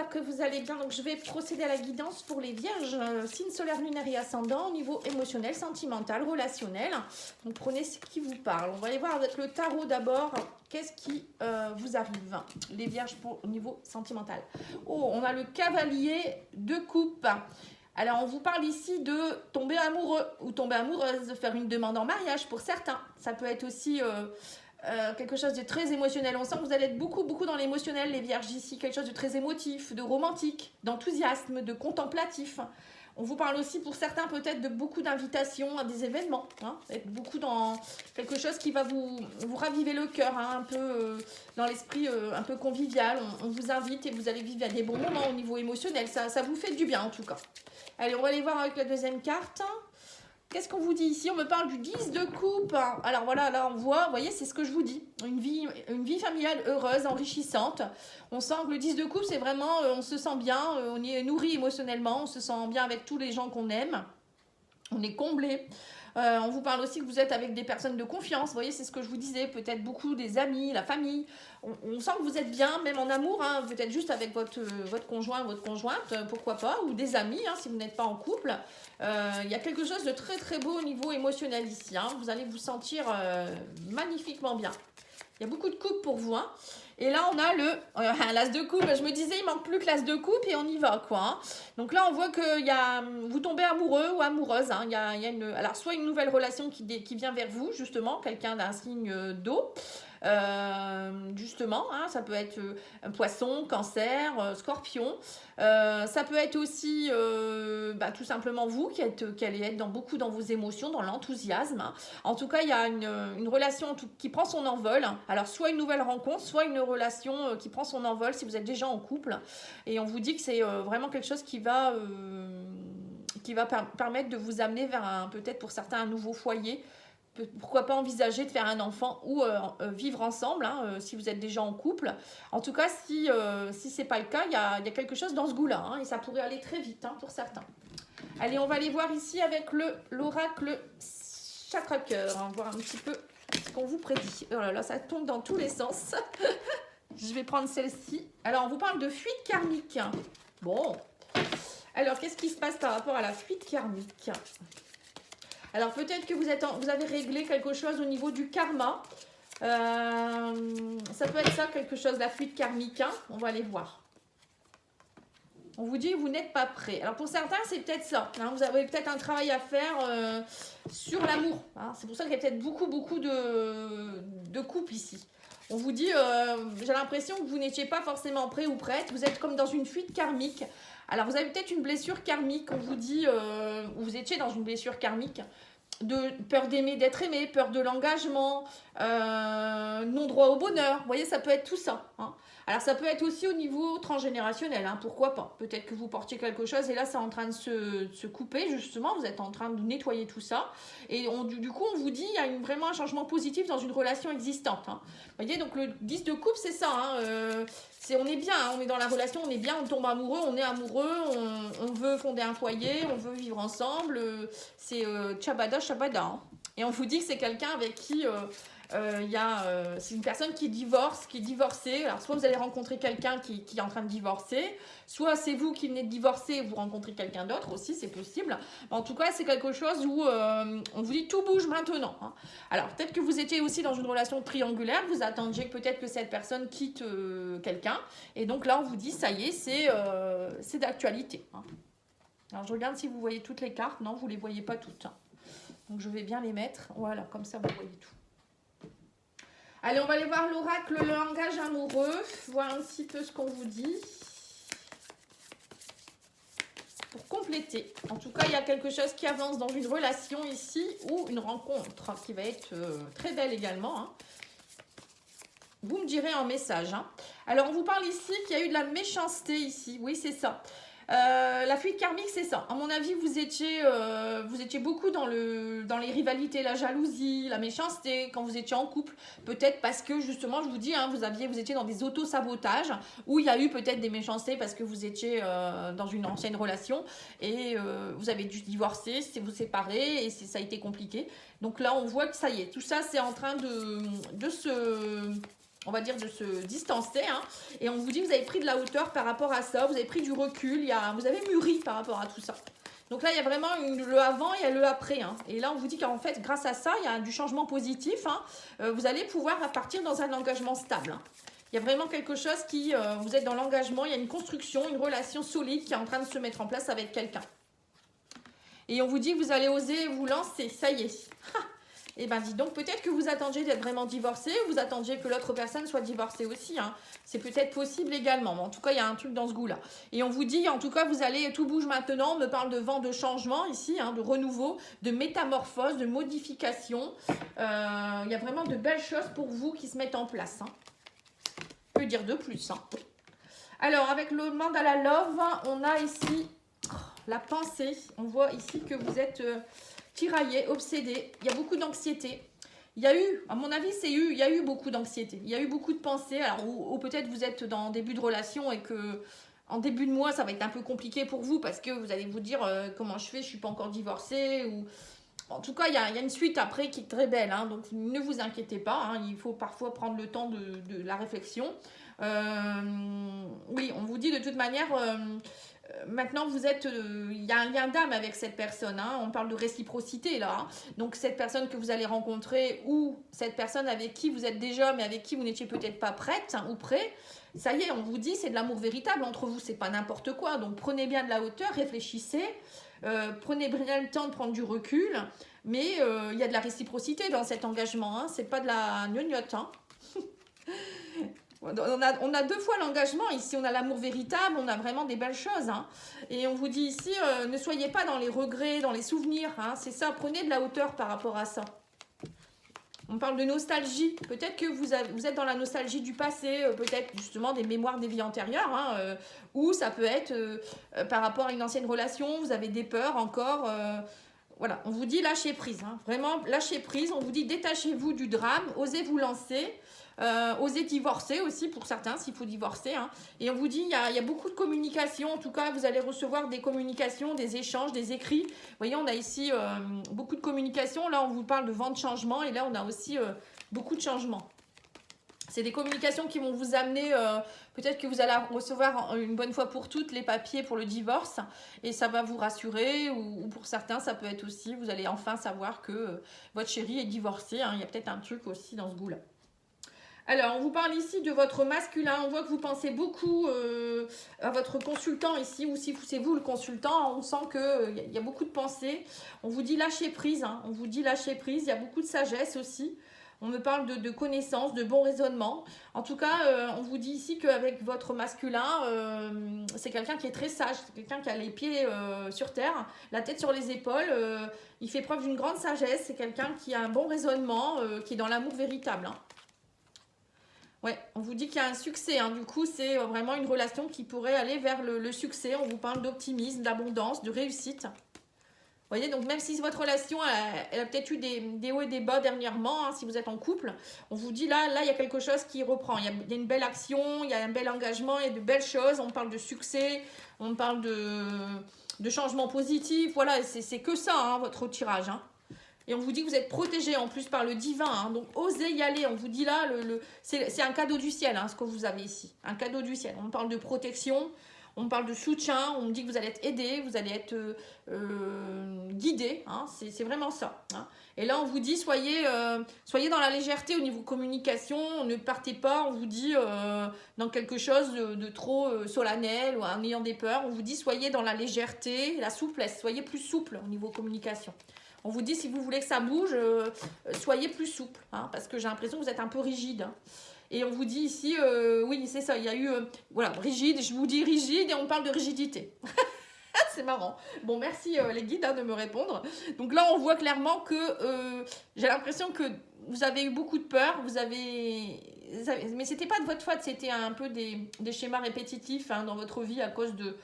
j'espère que vous allez bien. Donc je vais procéder à la guidance pour les vierges, signe solaire, lunaire et ascendant, au niveau émotionnel, sentimental, relationnel. Donc prenez ce qui vous parle. On va aller voir avec le tarot d'abord, qu'est-ce qui vous arrive, les vierges, au niveau sentimental. Oh, on a le cavalier de coupe. Alors on vous parle ici de tomber amoureux ou tomber amoureuse, de faire une demande en mariage pour certains. Ça peut être aussi... quelque chose de très émotionnel. On sent que vous allez être beaucoup dans l'émotionnel, les vierges ici. Quelque chose de très émotif, de romantique, d'enthousiasme, de contemplatif. On vous parle aussi pour certains peut-être de beaucoup d'invitations à des événements. Hein, être beaucoup dans quelque chose qui va vous raviver le cœur, hein, un peu dans l'esprit un peu convivial. On vous invite et vous allez vivre des bons moments au niveau émotionnel. Ça vous fait du bien en tout cas. Allez, on va aller voir avec la deuxième carte. Qu'est-ce qu'on vous dit ici? On me parle du 10 de coupe. Alors voilà, là on voit, vous voyez, c'est ce que je vous dis. Une vie familiale heureuse, enrichissante. On sent que le 10 de coupe, c'est vraiment, on se sent bien, on est nourri émotionnellement, on se sent bien avec tous les gens qu'on aime. On est comblé. On vous parle aussi que vous êtes avec des personnes de confiance. Vous voyez, c'est ce que je vous disais. Peut-être beaucoup des amis, la famille. On sent que vous êtes bien, même en amour. Hein, peut-être juste avec votre conjoint, votre conjointe, pourquoi pas. Ou des amis, hein, si vous n'êtes pas en couple. Il y a quelque chose de très beau au niveau émotionnel ici. Hein. Vous allez vous sentir magnifiquement bien. Il y a beaucoup de coupes pour vous. Hein. Et là, on a l'as de coupe. Je me disais, il manque plus que l'as de coupe et on y va, quoi. Hein. Donc là, on voit que vous tombez amoureux ou amoureuse. Hein. Alors, soit une nouvelle relation qui vient vers vous, justement, quelqu'un d'un signe d'eau. Justement, hein, ça peut être un poisson, cancer, scorpion. Ça peut être aussi tout simplement vous qui allez être beaucoup dans vos émotions, dans l'enthousiasme. Hein. En tout cas, il y a une relation qui prend son envol. Alors, soit une nouvelle rencontre, soit une relation qui prend son envol si vous êtes déjà en couple. Et on vous dit que c'est vraiment quelque chose qui va permettre de vous amener vers peut-être pour certains un nouveau foyer. Pourquoi pas envisager de faire un enfant ou vivre ensemble, hein, si vous êtes déjà en couple. En tout cas, si ce n'est pas le cas, il y a quelque chose dans ce goût-là. Hein, et ça pourrait aller très vite pour certains. Allez, on va aller voir ici avec l'oracle chakra-cœur. Hein, voir un petit peu ce qu'on vous prédit. Oh là là, ça tombe dans tous les sens. Je vais prendre celle-ci. Alors, on vous parle de fuite karmique. Bon. Alors, qu'est-ce qui se passe par rapport à la fuite karmique ? Alors, peut-être que vous avez réglé quelque chose au niveau du karma. Ça peut être ça, quelque chose, la fuite karmique. Hein. On va aller voir. On vous dit, vous n'êtes pas prêt. Alors, pour certains, c'est peut-être ça. Hein. Vous avez peut-être un travail à faire sur l'amour. Hein. C'est pour ça qu'il y a peut-être beaucoup de couples ici. On vous dit, j'ai l'impression que vous n'étiez pas forcément prêt ou prête. Vous êtes comme dans une fuite karmique. Alors, vous avez peut-être une blessure karmique. On vous dit, vous étiez dans une blessure karmique. De peur d'aimer, d'être aimé, peur de l'engagement, non-droit au bonheur. Vous voyez, ça peut être tout ça. Hein. Alors, ça peut être aussi au niveau transgénérationnel. Hein, pourquoi pas? Peut-être que vous portiez quelque chose et là, c'est en train de se couper, justement. Vous êtes en train de nettoyer tout ça. Et du coup, on vous dit, il y a vraiment un changement positif dans une relation existante. Hein. Vous voyez, donc le 10 de coupe, c'est ça. Hein, on est bien, hein, on est dans la relation, on est bien, on tombe amoureux, on est amoureux, on veut fonder un foyer, on veut vivre ensemble. C'est Chabada. Hein. Et on vous dit que c'est quelqu'un avec qui c'est une personne qui divorce, qui est divorcée. Alors, soit vous allez rencontrer quelqu'un qui est en train de divorcer, soit c'est vous qui venez de divorcer et vous rencontrez quelqu'un d'autre aussi, c'est possible. Mais en tout cas, c'est quelque chose où on vous dit tout bouge maintenant. Hein. Alors, peut-être que vous étiez aussi dans une relation triangulaire, vous attendiez peut-être que cette personne quitte quelqu'un. Et donc là, on vous dit, ça y est, c'est d'actualité. Hein. Alors, je regarde si vous voyez toutes les cartes. Non, vous ne les voyez pas toutes. Hein. Donc, je vais bien les mettre. Voilà, comme ça, vous voyez tout. Allez, on va aller voir l'oracle, le langage amoureux. Voir un petit peu ce qu'on vous dit. Pour compléter. En tout cas, il y a quelque chose qui avance dans une relation ici ou une rencontre qui va être très belle également. Hein. Vous me direz en message. Hein. Alors, on vous parle ici qu'il y a eu de la méchanceté ici. Oui, c'est ça. La fuite karmique, c'est ça. À mon avis, vous étiez beaucoup dans les rivalités, la jalousie, la méchanceté quand vous étiez en couple. Peut-être parce que justement, je vous dis, hein, vous étiez dans des auto-sabotages où il y a eu peut-être des méchancetés parce que vous étiez dans une ancienne relation et vous avez dû divorcer, vous séparer et ça a été compliqué. Donc là, on voit que ça y est, tout ça, c'est en train de se on va dire, de se distancer. Hein, et on vous dit, vous avez pris de la hauteur par rapport à ça, vous avez pris du recul, vous avez mûri par rapport à tout ça. Donc là, il y a vraiment le avant et le après. Hein. Et là, on vous dit qu'en fait, grâce à ça, il y a du changement positif. Hein. Vous allez pouvoir partir dans un engagement stable. Hein. Il y a vraiment quelque chose qui, vous êtes dans l'engagement, il y a une construction, une relation solide qui est en train de se mettre en place avec quelqu'un. Et on vous dit que vous allez oser vous lancer, ça y est. Et bien dis donc, peut-être que vous attendiez d'être vraiment divorcé, vous attendiez que l'autre personne soit divorcée aussi. Hein. C'est peut-être possible également, mais en tout cas, il y a un truc dans ce goût-là. Et on vous dit, en tout cas, vous allez, tout bouge maintenant, on me parle de vent, de changement ici, hein, de renouveau, de métamorphose, de modification. Il y a vraiment de belles choses pour vous qui se mettent en place. Hein. Je peux dire de plus. Hein. Alors, avec le mandala love, on a ici la pensée. On voit ici que vous êtes... tiraillé, obsédé, il y a beaucoup d'anxiété. Il y a eu, à mon avis, il y a eu beaucoup d'anxiété. Il y a eu beaucoup de pensées. Alors, ou peut-être vous êtes dans début de relation et que en début de mois, ça va être un peu compliqué pour vous parce que vous allez vous dire comment je fais, je ne suis pas encore divorcée. Ou... En tout cas, il y a une suite après qui est très belle. Hein, donc, ne vous inquiétez pas. Hein, il faut parfois prendre le temps de la réflexion. Oui, on vous dit de toute manière... maintenant, vous êtes, il y a un lien d'âme avec cette personne. Hein, on parle de réciprocité là. Hein. Donc, cette personne que vous allez rencontrer ou cette personne avec qui vous êtes déjà, mais avec qui vous n'étiez peut-être pas prête hein, ou prêt, ça y est, on vous dit, c'est de l'amour véritable entre vous. C'est pas n'importe quoi. Donc, prenez bien de la hauteur, réfléchissez, prenez bien le temps de prendre du recul. Mais il y a de la réciprocité dans cet engagement. Hein, c'est pas de la gnognotte. Hein. On a deux fois l'engagement, ici on a l'amour véritable, on a vraiment des belles choses. Hein. Et on vous dit ici, ne soyez pas dans les regrets, dans les souvenirs, hein. C'est ça, prenez de la hauteur par rapport à ça. On parle de nostalgie, peut-être que vous êtes dans la nostalgie du passé, peut-être justement des mémoires des vies antérieures, hein, ou ça peut être par rapport à une ancienne relation, vous avez des peurs encore... voilà, on vous dit lâchez prise, hein. Vraiment lâchez prise, on vous dit détachez-vous du drame, osez vous lancer, osez divorcer aussi pour certains s'il faut divorcer. Hein. Et on vous dit il y a beaucoup de communication, en tout cas vous allez recevoir des communications, des échanges, des écrits. Vous voyez, on a ici beaucoup de communication, là on vous parle de vent de changement et là on a aussi beaucoup de changements. C'est des communications qui vont vous amener, peut-être que vous allez recevoir une bonne fois pour toutes les papiers pour le divorce et ça va vous rassurer ou pour certains ça peut être aussi, vous allez enfin savoir que votre chéri est divorcé, hein. Il y a peut-être un truc aussi dans ce goût-là. Alors, on vous parle ici de votre masculin. On voit que vous pensez beaucoup à votre consultant ici, ou si c'est vous le consultant, on sent qu'il y a beaucoup de pensées. On vous dit lâcher prise, hein. On vous dit lâcher prise. Il y a beaucoup de sagesse aussi. On me parle de connaissances, de bon raisonnement. En tout cas, on vous dit ici qu'avec votre masculin, c'est quelqu'un qui est très sage. C'est quelqu'un qui a les pieds sur terre, la tête sur les épaules. Il fait preuve d'une grande sagesse. C'est quelqu'un qui a un bon raisonnement, qui est dans l'amour véritable. Hein. Ouais, on vous dit qu'il y a un succès. Hein. Du coup, c'est vraiment une relation qui pourrait aller vers le succès. On vous parle d'optimisme, d'abondance, de réussite. Vous voyez, donc même si votre relation, elle a peut-être eu des hauts et des bas dernièrement, hein, si vous êtes en couple, on vous dit là, il y a quelque chose qui reprend. Il y a une belle action, il y a un bel engagement, il y a de belles choses. On parle de succès, on parle de changement positif. Voilà, c'est que ça, hein, votre tirage. Hein. Et on vous dit que vous êtes protégé en plus par le divin. Hein, donc, osez y aller. On vous dit là, c'est un cadeau du ciel, hein, ce que vous avez ici. Un cadeau du ciel. On parle de protection, on parle de soutien. On dit que vous allez être aidé, vous allez être guidé. Hein, c'est vraiment ça. Hein. Et là, on vous dit, soyez dans la légèreté au niveau communication. Ne partez pas, on vous dit, dans quelque chose de trop solennel ou en ayant des peurs. On vous dit, soyez dans la légèreté, la souplesse. Soyez plus souple au niveau communication. On vous dit, si vous voulez que ça bouge, soyez plus souple, hein, parce que j'ai l'impression que vous êtes un peu rigide. Hein. Et on vous dit ici, oui, c'est ça, il y a eu, voilà, rigide, je vous dis rigide et on parle de rigidité. C'est marrant. Bon, merci les guides hein, de me répondre. Donc là, on voit clairement que j'ai l'impression que vous avez eu beaucoup de peur, mais c'était pas de votre faute, c'était un peu des schémas répétitifs hein, dans votre vie à cause de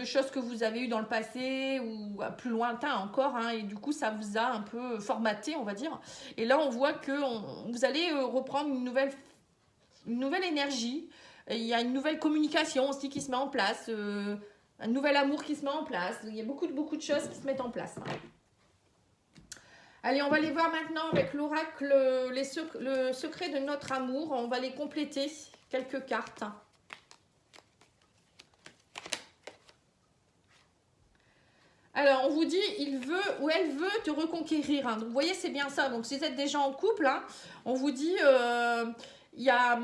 choses que vous avez eues dans le passé ou plus lointain encore, hein, et du coup ça vous a un peu formaté, on va dire. Et là on voit que vous allez reprendre une nouvelle énergie, et il y a une nouvelle communication aussi qui se met en place, un nouvel amour qui se met en place, il y a beaucoup de choses qui se mettent en place. Hein. Allez, on va les voir maintenant avec l'oracle, le secret de notre amour. On va les compléter, quelques cartes. Alors, on vous dit, il veut ou elle veut te reconquérir. Hein. Donc, vous voyez, c'est bien ça. Donc, si vous êtes déjà en couple, hein, on vous dit, il y a...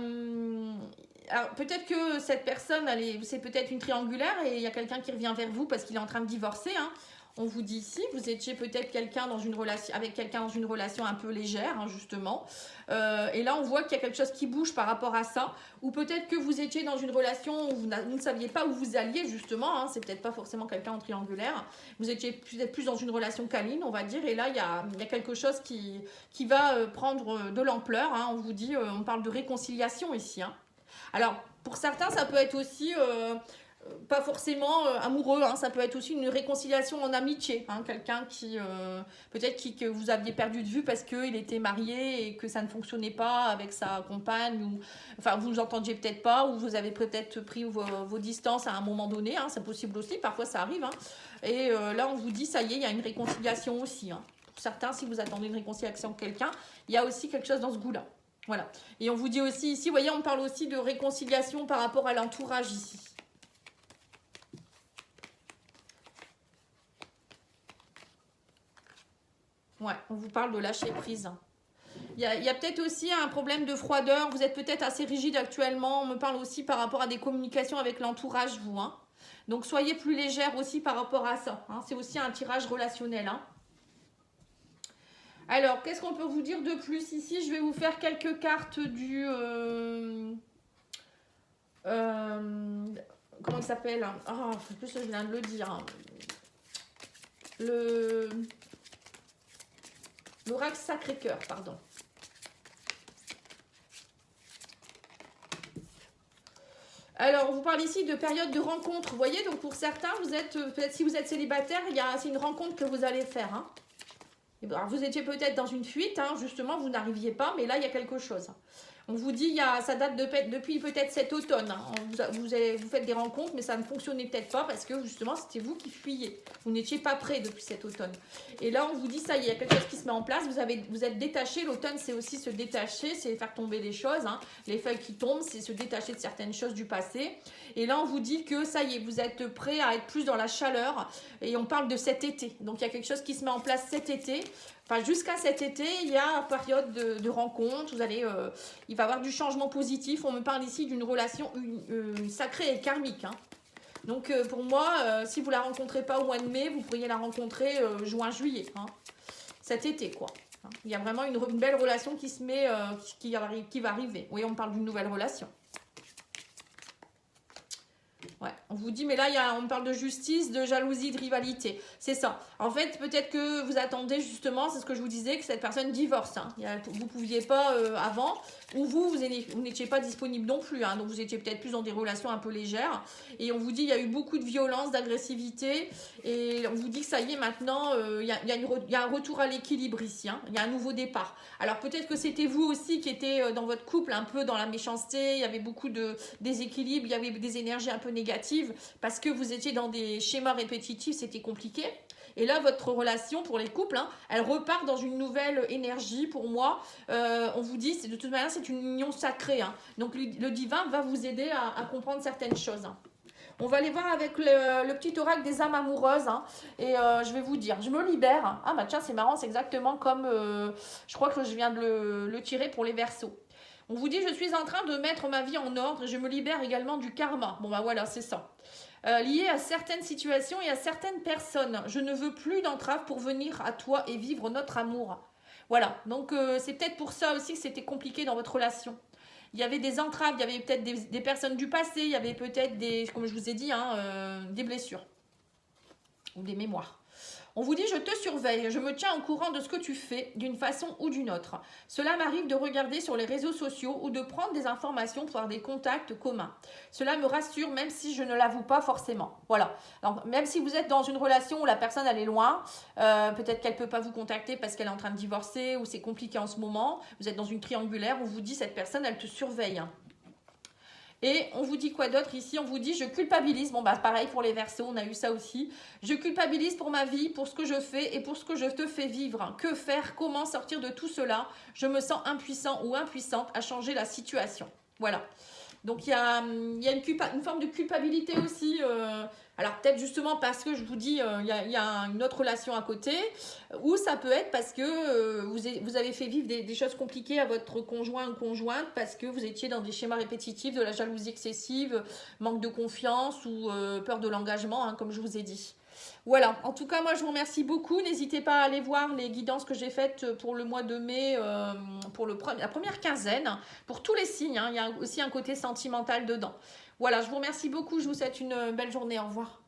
peut-être que cette personne, c'est peut-être une triangulaire et il y a quelqu'un qui revient vers vous parce qu'il est en train de divorcer. Hein. On vous dit ici, vous étiez peut-être quelqu'un dans une relation avec quelqu'un dans une relation un peu légère, hein, justement. Et là, on voit qu'il y a quelque chose qui bouge par rapport à ça. Ou peut-être que vous étiez dans une relation où vous ne saviez pas où vous alliez, justement. Hein, c'est peut-être pas forcément quelqu'un en triangulaire. Vous étiez peut-être plus dans une relation câline, on va dire. Et là, il y a quelque chose qui va prendre de l'ampleur. Hein. On vous dit, on parle de réconciliation ici. Hein. Alors, pour certains, ça peut être aussi... pas forcément amoureux, hein, ça peut être aussi une réconciliation en amitié, hein, quelqu'un qui peut-être que vous aviez perdu de vue parce qu'il était marié et que ça ne fonctionnait pas avec sa compagne, ou enfin vous vous entendiez peut-être pas, ou vous avez peut-être pris vos distances à un moment donné, hein, c'est possible aussi, parfois ça arrive, hein, et là on vous dit ça y est, il y a une réconciliation aussi, hein. Pour certains, si vous attendez une réconciliation avec quelqu'un, il y a aussi quelque chose dans ce goût-là. Voilà. Et on vous dit aussi ici, vous voyez, on parle aussi de réconciliation par rapport à l'entourage ici. Ouais, on vous parle de lâcher prise. Il y a peut-être aussi un problème de froideur. Vous êtes peut-être assez rigide actuellement. On me parle aussi par rapport à des communications avec l'entourage, vous. Hein. Donc, soyez plus légère aussi par rapport à ça. Hein. C'est aussi un tirage relationnel. Hein. Alors, qu'est-ce qu'on peut vous dire de plus ici? Je vais vous faire quelques cartes du... comment il s'appelle? Ah, en plus, je viens de le dire. L'oracle Sacré-Cœur, pardon. Alors, on vous parle ici de période de rencontre. Vous voyez, donc pour certains, vous êtes peut-être si vous êtes célibataire, c'est une rencontre que vous allez faire. Hein. Alors, vous étiez peut-être dans une fuite, hein, justement, vous n'arriviez pas, mais là, il y a quelque chose. On vous dit, ça date depuis peut-être cet automne. Hein. Vous faites des rencontres, mais ça ne fonctionnait peut-être pas parce que justement, c'était vous qui fuyiez. Vous n'étiez pas prêt depuis cet automne. Et là, on vous dit, ça y est, il y a quelque chose qui se met en place. Vous êtes détaché. L'automne, c'est aussi se détacher, c'est faire tomber les choses. Hein. Les feuilles qui tombent, c'est se détacher de certaines choses du passé. Et là, on vous dit que ça y est, vous êtes prêt à être plus dans la chaleur. Et on parle de cet été. Donc, il y a quelque chose qui se met en place cet été. Enfin, jusqu'à cet été, il y a une période de rencontre. Il va y avoir du changement positif. On me parle ici d'une relation sacrée et karmique. Hein. Donc, pour moi, si vous ne la rencontrez pas au mois de mai, vous pourriez la rencontrer juin-juillet. Hein. Cet été, quoi. Hein. Il y a vraiment une belle relation qui se met, qui va arriver. Oui, on parle d'une nouvelle relation. Ouais, on vous dit, mais là, on parle de justice, de jalousie, de rivalité. C'est ça. En fait, peut-être que vous attendez justement, c'est ce que je vous disais, que cette personne divorce. Hein. Vous ne pouviez pas avant, ou vous n'étiez pas disponible non plus. Hein. Donc, vous étiez peut-être plus dans des relations un peu légères. Et on vous dit, il y a eu beaucoup de violence, d'agressivité. Et on vous dit que ça y est, maintenant, il y a un retour à l'équilibre ici. Hein. Il y a un nouveau départ. Alors, peut-être que c'était vous aussi qui étiez dans votre couple un peu dans la méchanceté. Il y avait beaucoup de déséquilibre. Il y avait des énergies un peu négatives parce que vous étiez dans des schémas répétitifs, c'était compliqué. Et là, votre relation pour les couples, hein, elle repart dans une nouvelle énergie. Pour moi, on vous dit, de toute manière, c'est une union sacrée. Hein. Donc, le divin va vous aider à comprendre certaines choses. Hein. On va aller voir avec le petit oracle des âmes amoureuses. Hein, et je vais vous dire, je me libère. Ah bah tiens, c'est marrant, c'est exactement comme, je crois que je viens de le tirer pour les Verseaux. On vous dit, je suis en train de mettre ma vie en ordre et je me libère également du karma. Bon bah voilà, c'est ça. Lié à certaines situations et à certaines personnes. Je ne veux plus d'entrave pour venir à toi et vivre notre amour. Voilà, donc c'est peut-être pour ça aussi que c'était compliqué dans votre relation. Il y avait des entraves, il y avait peut-être des personnes du passé, il y avait peut-être comme je vous ai dit, hein, des blessures ou des mémoires. On vous dit, je te surveille, je me tiens au courant de ce que tu fais d'une façon ou d'une autre. Cela m'arrive de regarder sur les réseaux sociaux ou de prendre des informations pour avoir des contacts communs. Cela me rassure même si je ne l'avoue pas forcément. Voilà. Donc, même si vous êtes dans une relation où la personne elle est loin, peut-être qu'elle ne peut pas vous contacter parce qu'elle est en train de divorcer ou c'est compliqué en ce moment, vous êtes dans une triangulaire, on vous dit, cette personne elle te surveille. Et on vous dit quoi d'autre ici? On vous dit je culpabilise. Bon, bah pareil pour les Verseaux, on a eu ça aussi. Je culpabilise pour ma vie, pour ce que je fais et pour ce que je te fais vivre. Que faire? Comment sortir de tout cela? Je me sens impuissant ou impuissante à changer la situation. Voilà. Donc il y a une forme de culpabilité aussi. Alors peut-être justement parce que je vous dis, il y a une autre relation à côté, ou ça peut être parce que vous avez fait vivre des choses compliquées à votre conjoint ou conjointe, parce que vous étiez dans des schémas répétitifs, de la jalousie excessive, manque de confiance ou peur de l'engagement, hein, comme je vous ai dit. Voilà, en tout cas, moi je vous remercie beaucoup. N'hésitez pas à aller voir les guidances que j'ai faites pour le mois de mai, pour la première quinzaine, pour tous les signes, hein. Il y a aussi un côté sentimental dedans. Voilà, je vous remercie beaucoup. Je vous souhaite une belle journée. Au revoir.